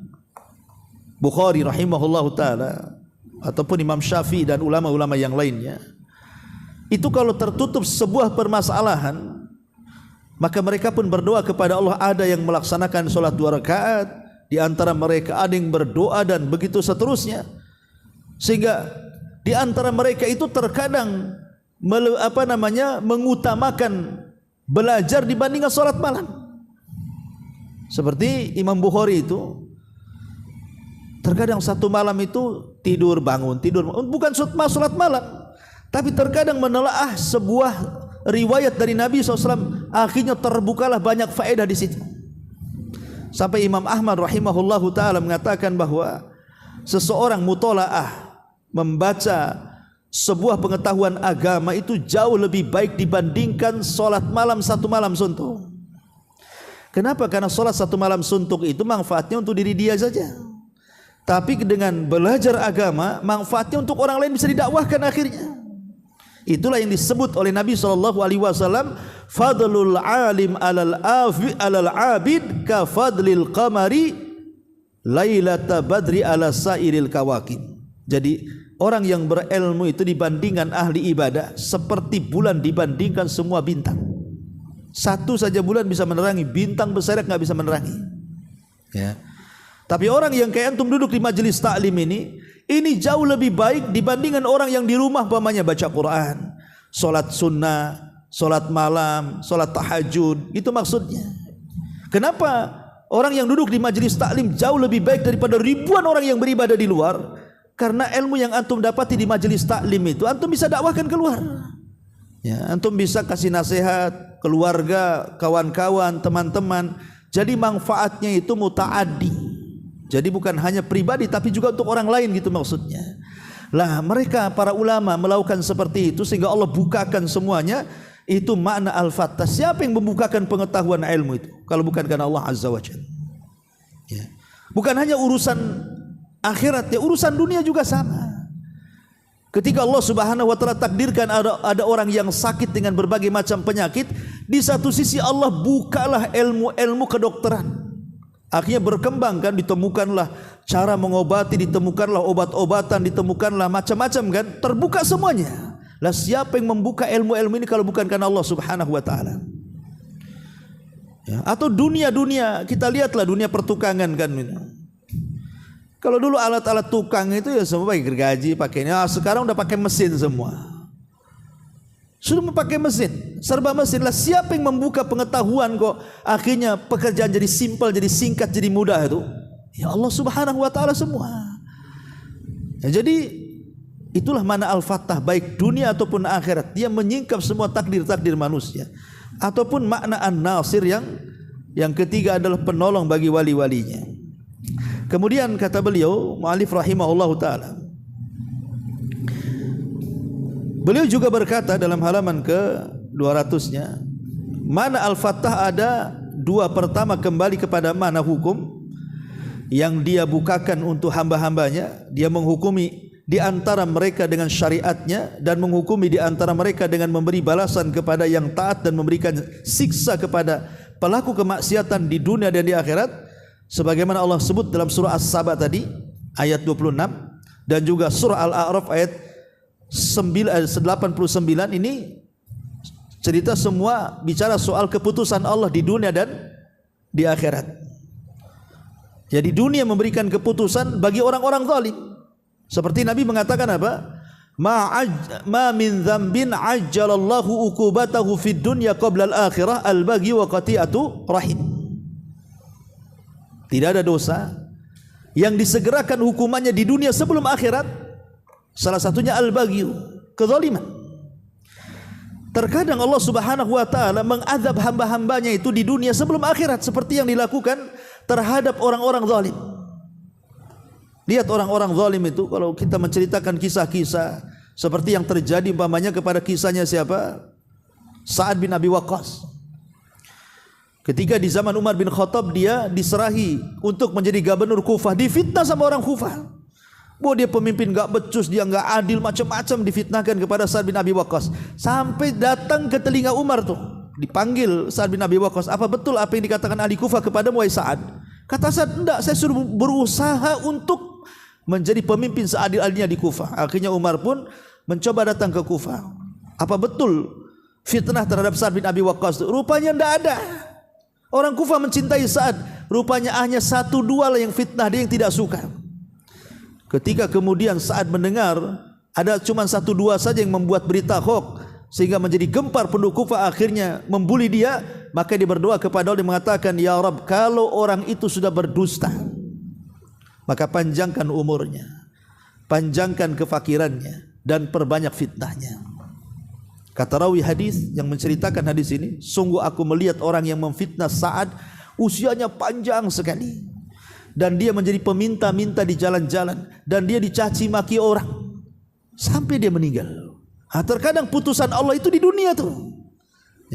Bukhari rahimahullahu taala ataupun Imam Syafi'i dan ulama-ulama yang lainnya, itu kalau tertutup sebuah permasalahan, maka mereka pun berdoa kepada Allah. Ada yang melaksanakan sholat 2 rakaat, di antara mereka ada yang berdoa, dan begitu seterusnya. Sehingga di antara mereka itu terkadang mengutamakan belajar dibandingkan sholat malam. Seperti Imam Bukhari itu terkadang satu malam itu tidur bangun, bukan sholat malam, tapi terkadang menelaah sebuah riwayat dari Nabi SAW, akhirnya terbukalah banyak faedah di situ. Sampai Imam Ahmad rahimahullahu taala mengatakan bahwa seseorang mutolaah, membaca sebuah pengetahuan agama itu jauh lebih baik dibandingkan sholat malam satu malam suntuk. Kenapa? Karena sholat satu malam suntuk itu manfaatnya untuk diri dia saja, tapi dengan belajar agama manfaatnya untuk orang lain, bisa didakwahkan akhirnya. Itulah yang disebut oleh Nabi SAW, fadlul alim alal abid ka fadlil qamari lailata badri ala sairil kawakib. Jadi orang yang berilmu itu dibandingkan ahli ibadah seperti bulan dibandingkan semua bintang. Satu saja bulan bisa menerangi, bintang besar nggak bisa menerangi. Ya. Tapi orang yang kayak antum duduk di majelis taklim ini jauh lebih baik dibandingkan orang yang di rumah umpamanya baca Quran, sholat sunnah, sholat malam, sholat tahajud. Itu maksudnya. Kenapa orang yang duduk di majelis taklim jauh lebih baik daripada ribuan orang yang beribadah di luar? Karena ilmu yang antum dapati di majelis taklim itu antum bisa dakwahkan keluar. Ya, antum bisa kasih nasihat keluarga, kawan-kawan, teman-teman. Jadi manfaatnya itu mutaaddi. Jadi bukan hanya pribadi tapi juga untuk orang lain, gitu maksudnya. Lah mereka para ulama melakukan seperti itu sehingga Allah bukakan semuanya. Itu makna Al-Fattah. Siapa yang membukakan pengetahuan ilmu itu kalau bukan karena Allah Azza wa Jalla? Ya. Bukan hanya urusan akhirat, ya urusan dunia juga sama. Ketika Allah Subhanahu wa taala takdirkan ada orang yang sakit dengan berbagai macam penyakit, di satu sisi Allah bukalah ilmu kedokteran. Akhirnya berkembang kan, ditemukanlah cara mengobati, ditemukanlah obat-obatan, ditemukanlah macam-macam kan, terbuka semuanya. Lah siapa yang membuka ilmu-ilmu ini kalau bukan karena Allah Subhanahu wa taala? Ya, atau dunia-dunia, kita lihatlah dunia pertukangan kan. Kalau dulu alat-alat tukang itu ya semua pakai gergaji, pakai ini. Sekarang udah pakai mesin semua. Sudah memakai mesin, serba mesin lah. Siapa yang membuka pengetahuan kok akhirnya pekerjaan jadi simpel, jadi singkat, jadi mudah itu? Ya Allah Subhanahu wa taala semua. Ya, jadi itulah mana Al-Fattah, baik dunia ataupun akhirat. Dia menyingkap semua takdir-takdir manusia. Ataupun makna An-Nasir yang ketiga adalah penolong bagi wali-walinya. Kemudian kata beliau, mu'alif rahimahullahu ta'ala, beliau juga berkata dalam halaman ke-200-nya, mana Al-Fattah ada dua. Pertama, kembali kepada mana hukum yang dia bukakan untuk hamba-hambanya. Dia menghukumi di antara mereka dengan syariatnya, dan menghukumi di antara mereka dengan memberi balasan kepada yang taat dan memberikan siksa kepada pelaku kemaksiatan di dunia dan di akhirat. Sebagaimana Allah sebut dalam surah As-Saba tadi ayat 26 dan juga surah Al-A'raf ayat 89. Ini cerita semua bicara soal keputusan Allah di dunia dan di akhirat. Jadi dunia memberikan keputusan bagi orang-orang zalim. Seperti Nabi mengatakan apa? Ma min dzambin ajjalallahu uqubatahu fid dunya qabla al-akhirah al-baghi wa qati'atu rahim. Tidak ada dosa yang disegerakan hukumannya di dunia sebelum akhirat. Salah satunya al-baghi, kezaliman. Terkadang Allah Subhanahu wa taala mengazab hamba-hambanya itu di dunia sebelum akhirat, seperti yang dilakukan terhadap orang-orang zalim. Lihat orang-orang zalim itu, kalau kita menceritakan kisah-kisah seperti yang terjadi umpamanya kepada kisahnya siapa? Sa'ad bin Abi Waqqas. Ketika di zaman Umar bin Khattab dia diserahi untuk menjadi gubernur Kufah, difitnah sama orang Kufah. Bahwa dia pemimpin enggak becus, dia enggak adil, macam-macam difitnahkan kepada Sa'ad bin Abi Waqqas. Sampai datang ke telinga Umar tuh, dipanggil Sa'ad bin Abi Waqqas, apa betul apa yang dikatakan ahli Kufah kepadamu wahai Sa'ad? Kata Sa'ad, enggak, saya suruh berusaha untuk menjadi pemimpin seadil-adilnya di Kufah. Akhirnya Umar pun mencoba datang ke Kufah. Apa betul fitnah terhadap Sa'ad bin Abi Waqqas itu? Rupanya enggak ada. Orang Kufah mencintai Sa'ad, rupanya hanya satu dua lah yang fitnah dia, yang tidak suka. Ketika kemudian Sa'ad mendengar ada cuma satu dua saja yang membuat berita hoax sehingga menjadi gempar penduduk Kufah, akhirnya membuli dia, maka dia berdoa kepada Allah, dia mengatakan, ya Rabb, kalau orang itu sudah berdusta, maka panjangkan umurnya, panjangkan kefakirannya, dan perbanyak fitnahnya. Kata rawi hadis yang menceritakan hadis ini, sungguh aku melihat orang yang memfitnah Sa'ad usianya panjang sekali, dan dia menjadi peminta-minta di jalan-jalan, dan dia dicaci maki orang sampai dia meninggal. Terkadang putusan Allah itu di dunia tuh,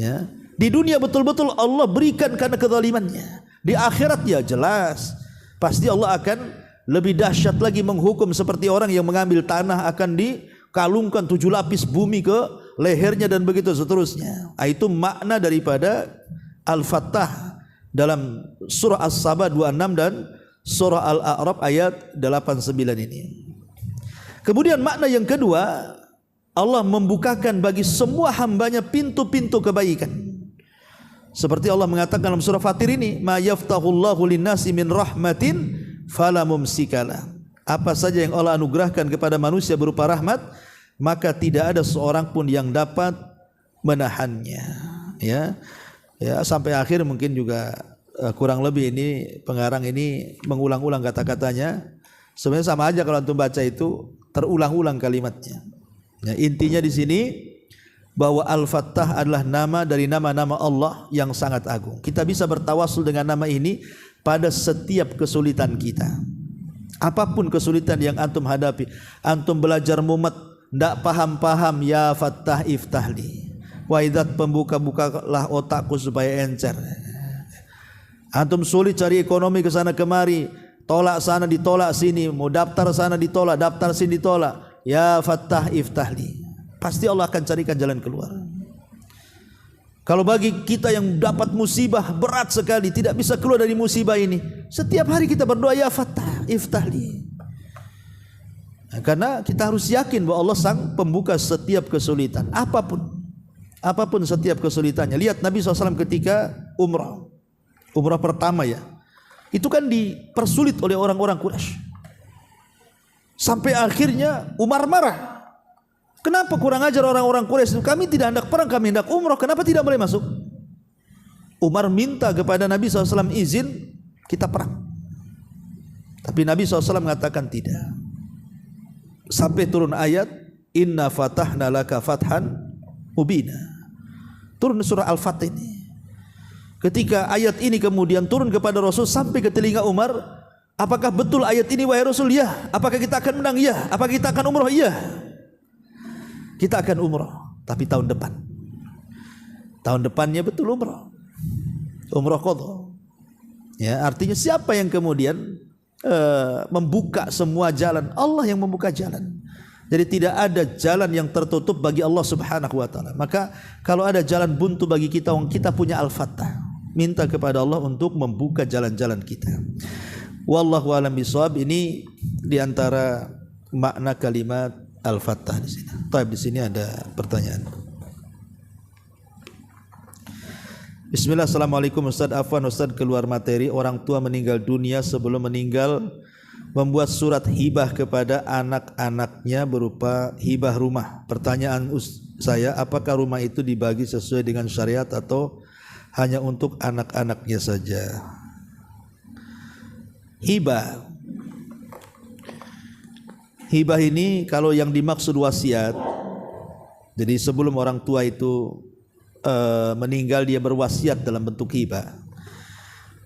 ya, di dunia betul-betul Allah berikan karena kezalimannya. Di akhirat ya jelas pasti Allah akan lebih dahsyat lagi menghukum, seperti orang yang mengambil tanah akan dikalungkan 7 lapis bumi ke lehernya dan begitu seterusnya. Itu makna daripada Al-Fattah dalam surah As-Saba 26 dan surah Al-A'raf ayat 89 ini. Kemudian makna yang kedua, Allah membukakan bagi semua hambanya pintu-pintu kebaikan. Seperti Allah mengatakan dalam surah Fatir ini, ma yaftahullahu linnasi min rahmatin fala mumsikalah. Apa saja yang Allah anugerahkan kepada manusia berupa rahmat, maka tidak ada seorang pun yang dapat menahannya. Ya, sampai akhir mungkin juga kurang lebih ini pengarang ini mengulang-ulang kata-katanya. Sebenarnya sama aja kalau antum baca itu terulang-ulang kalimatnya. Ya, intinya di sini bahwa Al-Fattah adalah nama dari nama-nama Allah yang sangat agung. Kita bisa bertawasul dengan nama ini pada setiap kesulitan kita. Apapun kesulitan yang antum hadapi, antum belajar mumet, ndak paham-paham, ya Fattah iftahli. Waidat, pembuka-bukalah otakku supaya encer. Antum sulit cari ekonomi ke sana kemari, tolak sana ditolak sini, mau daftar sana ditolak, daftar sini ditolak. Ya Fattah iftahli. Pasti Allah akan carikan jalan keluar. Kalau bagi kita yang dapat musibah berat sekali, tidak bisa keluar dari musibah ini, setiap hari kita berdoa, ya Fattah iftahli. Karena kita harus yakin bahwa Allah sang pembuka setiap kesulitan, apapun setiap kesulitannya. Lihat Nabi SAW ketika umrah pertama ya, itu kan dipersulit oleh orang-orang Quraisy. Sampai akhirnya Umar marah. Kenapa kurang ajar orang-orang Quraisy? Kami tidak hendak perang, kami hendak umrah. Kenapa tidak boleh masuk? Umar minta kepada Nabi SAW izin kita perang. Tapi Nabi SAW mengatakan tidak. Sampai turun ayat Inna fatahna laka fathan mubina. Turun surah Al-Fath ini. Ketika ayat ini kemudian turun kepada Rasul sampai ke telinga Umar, apakah betul ayat ini wahai Rasul? Ya. Apakah kita akan menang? Ya. Apakah kita akan umrah? Ya. Kita akan umrah, tapi tahun depan. Tahun depannya betul umrah. Umrah qadha. Ya, artinya siapa yang kemudian membuka semua jalan? Allah yang membuka jalan. Jadi tidak ada jalan yang tertutup bagi Allah Subhanahu wa taala. Maka kalau ada jalan buntu bagi kita, kita punya Al-Fattah. Minta kepada Allah untuk membuka jalan-jalan kita. Wallahu a'lam bishawab. Ini diantara makna kalimat Al-Fattah di sini. Taib, di sini ada pertanyaan. Bismillah, assalamualaikum Ustaz. Afwan Ustaz, keluar materi. Orang tua meninggal dunia, sebelum meninggal membuat surat hibah kepada anak-anaknya berupa hibah rumah. Pertanyaan saya, apakah rumah itu dibagi sesuai dengan syariat atau hanya untuk anak-anaknya saja? Hibah ini kalau yang dimaksud wasiat, jadi sebelum orang tua itu meninggal dia berwasiat dalam bentuk hibah,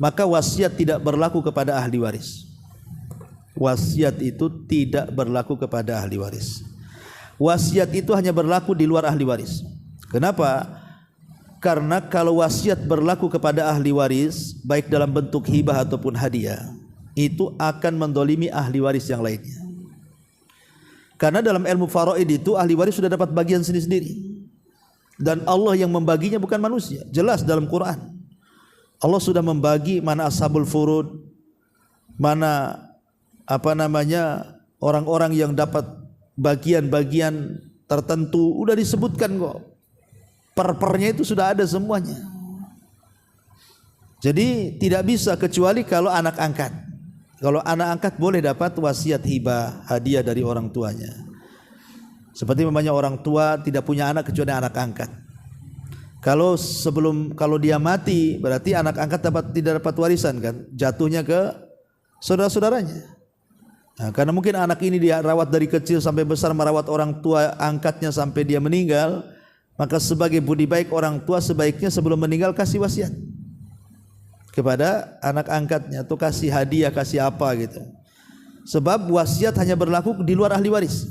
maka wasiat tidak berlaku kepada ahli waris. Wasiat itu tidak berlaku kepada ahli waris. Wasiat itu hanya berlaku di luar ahli waris. Kenapa? Karena kalau wasiat berlaku kepada ahli waris, baik dalam bentuk hibah ataupun hadiah, itu akan mendolimi ahli waris yang lainnya. Karena dalam ilmu faraid itu ahli waris sudah dapat bagian sendiri-sendiri. Dan Allah yang membaginya bukan manusia. Jelas dalam Quran. Allah sudah membagi mana ashabul furud, mana orang-orang yang dapat bagian-bagian tertentu, udah disebutkan kok. Per-pernya itu sudah ada semuanya. Jadi tidak bisa kecuali kalau anak angkat. Kalau anak angkat boleh dapat wasiat hibah, hadiah dari orang tuanya. Seperti namanya orang tua tidak punya anak kecuali anak angkat. Kalau dia mati berarti anak angkat tidak dapat warisan kan? Jatuhnya ke saudara-saudaranya. Nah, karena mungkin anak ini dia rawat dari kecil sampai besar, merawat orang tua angkatnya sampai dia meninggal, maka sebagai budi baik orang tua sebaiknya sebelum meninggal kasih wasiat kepada anak angkatnya, atau kasih hadiah, kasih apa gitu. Sebab wasiat hanya berlaku di luar ahli waris.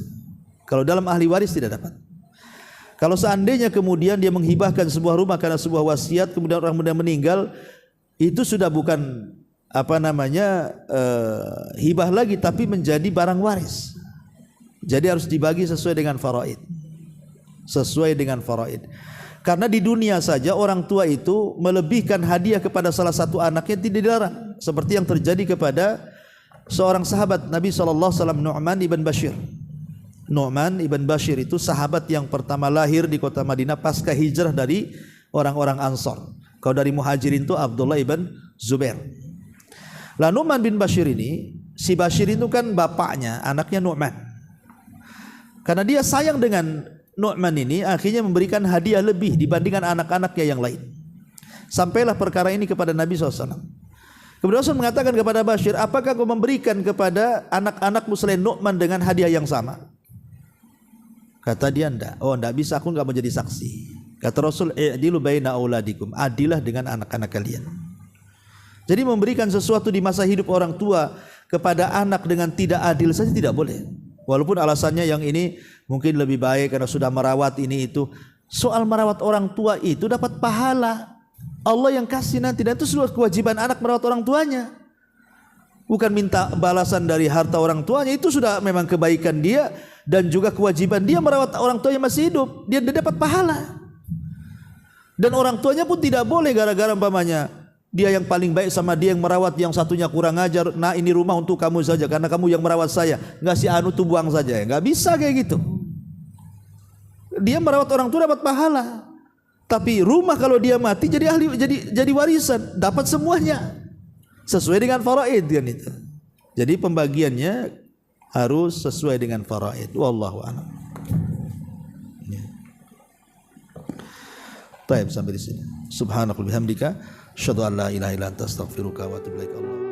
Kalau dalam ahli waris tidak dapat. Kalau seandainya kemudian dia menghibahkan sebuah rumah karena sebuah wasiat, kemudian orang muda meninggal, itu sudah bukan hibah lagi, tapi menjadi barang waris. Jadi harus dibagi sesuai dengan faraid. Sesuai dengan faraid. Karena di dunia saja orang tua itu melebihkan hadiah kepada salah satu anaknya tidak dilarang, seperti yang terjadi kepada seorang sahabat Nabi SAW, Nu'man ibn Bashir. Nu'man ibn Bashir itu sahabat yang pertama lahir di kota Madinah pasca hijrah dari orang-orang Ansar. Kalau dari Muhajirin itu Abdullah ibn Zubair. Lah Nu'man bin Bashir ini, si Bashir itu kan bapaknya, anaknya Nu'man. Karena dia sayang dengan Nu'man ini, akhirnya memberikan hadiah lebih dibandingkan anak-anaknya yang lain. Sampailah perkara ini kepada Nabi SAW. Kemudian Rasul mengatakan kepada Bashir, apakah kau memberikan kepada anak-anakmu selain Nu'man dengan hadiah yang sama? Kata dia, enggak. Oh, enggak bisa, aku enggak mau jadi saksi. Kata Rasul, i'dilu baina auladikum, adilah dengan anak-anak kalian. Jadi memberikan sesuatu di masa hidup orang tua kepada anak dengan tidak adil saja tidak boleh. Walaupun alasannya yang ini mungkin lebih baik karena sudah merawat ini itu. Soal merawat orang tua itu dapat pahala. Allah yang kasih nanti, dan itu sudah kewajiban anak merawat orang tuanya. Bukan minta balasan dari harta orang tuanya, itu sudah memang kebaikan dia dan juga kewajiban dia merawat orang tuanya masih hidup. Dia dapat pahala. Dan orang tuanya pun tidak boleh gara-gara umpamanya dia yang paling baik sama dia yang merawat, yang satunya kurang ajar. Nah, ini rumah untuk kamu saja karena kamu yang merawat saya. Enggak, si anu tuh buang saja. Enggak bisa kayak gitu. Dia merawat orang tua dapat pahala. Tapi rumah kalau dia mati jadi warisan, dapat semuanya. Sesuai dengan faraid kan itu. Jadi pembagiannya harus sesuai dengan faraid. Wallahu a'lam. Ya. Baik, sampai di sini. Subhanakallahumma bihamdika asyhadu an la ilaha illa anta astaghfiruka wa atubu ilaik.